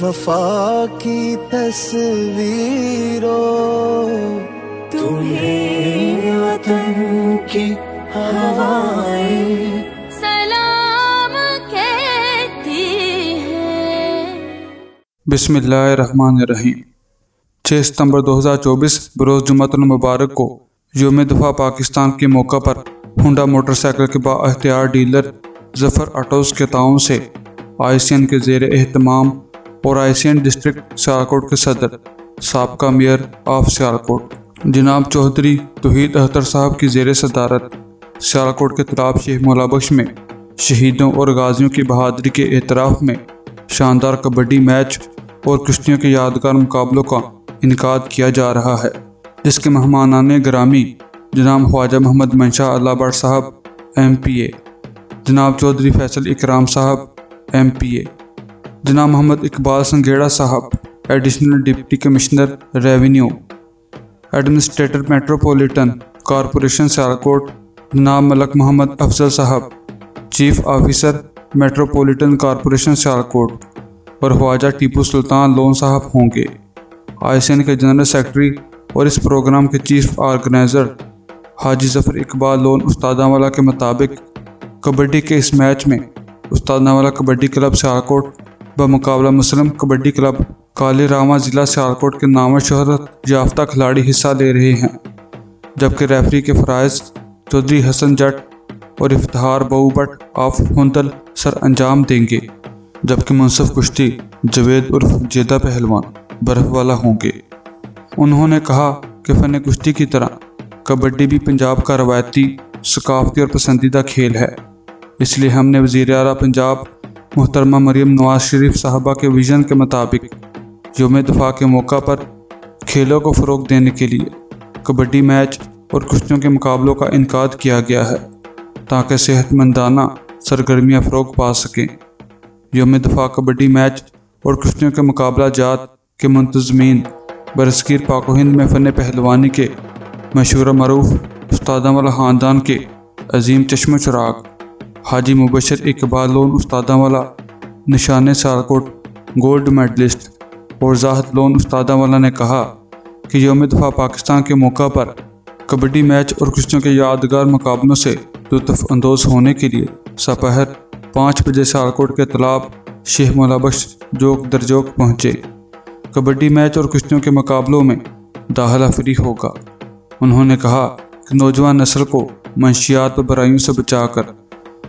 وفا کی تصویروں، تمہیں وطن کی ہوائیں سلام کہتی ہیں۔ بسم اللہ الرحمن الرحیم۔ 6 ستمبر 2024 بروز جمعۃ المبارک کو یوم دفاع پاکستان کے موقع پر ہونڈا موٹر سائیکل کے با اختیار ڈیلر ظفر آٹوز کے تعاون سے آئی سی این کے زیر اہتمام اور آئی سی این ڈسٹرکٹ سیالکوٹ کے صدر سابقہ میئر آف سیالکوٹ جناب چودھری توحید اختر صاحب کی زیر صدارت سیالکوٹ کے تلاب شیخ مولا بخش میں شہیدوں اور غازیوں کی بہادری کے اعتراف میں شاندار کبڈی میچ اور کشتیوں کے یادگار مقابلوں کا انعقاد کیا جا رہا ہے، جس کے مہمانان گرامی جناب خواجہ محمد منشا اللہ بٹ صاحب ایم پی اے، جناب چودھری فیصل اکرام صاحب ایم پی اے، جناب محمد اقبال سنگھیڑا صاحب additional deputy commissioner revenue administrator metropolitan corporation Sialkot, جناب ملک محمد افضل صاحب chief officer metropolitan corporation Sialkot اور خواجہ ٹیپو سلطان لون صاحب ہوں گے۔ آئی سی این کے جنرل سیکرٹری اور اس پروگرام کے چیف آرگنائزر حاجی ظفر اقبال لون استادانوالا کے مطابق کبڈی کے اس میچ میں استادانوالا کبڈی کلب سیالکوٹ بمقابلہ مسلم کبڈی کلب کالی راما ضلع سیالکوٹ کے نام شہرت یافتہ کھلاڑی حصہ لے رہے ہیں، جبکہ ریفری کے فرائض چودھری حسن جٹ اور افتخار بہو بٹ آف ہندل سر انجام دیں گے، جبکہ منصف کشتی جوید عرف جیدہ پہلوان برف والا ہوں گے۔ انہوں نے کہا کہ فن کشتی کی طرح کبڈی بھی پنجاب کا روایتی، ثقافتی اور پسندیدہ کھیل ہے، اس لیے ہم نے وزیر اعلیٰ پنجاب محترمہ مریم نواز شریف صاحبہ کے ویژن کے مطابق یوم دفاع کے موقع پر کھیلوں کو فروغ دینے کے لیے کبڈی میچ اور کشتیوں کے مقابلوں کا انعقاد کیا گیا ہے، تاکہ صحت مندانہ سرگرمیاں فروغ پا سکیں۔ یوم دفاع کبڈی میچ اور کشتیوں کے مقابلہ جات کے منتظمین برصغیر پاک و ہند میں فن پہلوانی کے مشہور و معروف استادانوالا خاندان کے عظیم چشم و چراغ حاجی مبشر اقبال لون استادانوالا نشان سیالکوٹ گولڈ میڈلسٹ اور زاہد لون استادانوالا نے کہا کہ یوم دفاع پاکستان کے موقع پر کبڈی میچ اور کشتیوں کے یادگار مقابلوں سے لطف اندوز ہونے کے لیے سپہر 5 بجے سیالکوٹ کے تالاب شیخ مولا بخش جوک درجوک پہنچے۔ کبڈی میچ اور کشتیوں کے مقابلوں میں داخلہ فری ہوگا۔ انہوں نے کہا کہ نوجوان نسل کو منشیات و برائیوں سے بچا کر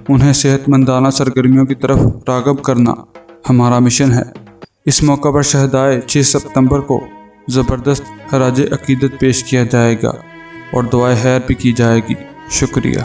انہیں صحت مندانہ سرگرمیوں کی طرف راغب کرنا ہمارا مشن ہے۔ اس موقع پر شہدائے 6 ستمبر کو زبردست خراج عقیدت پیش کیا جائے گا اور دعائے خیر بھی کی جائے گی۔ شکریہ۔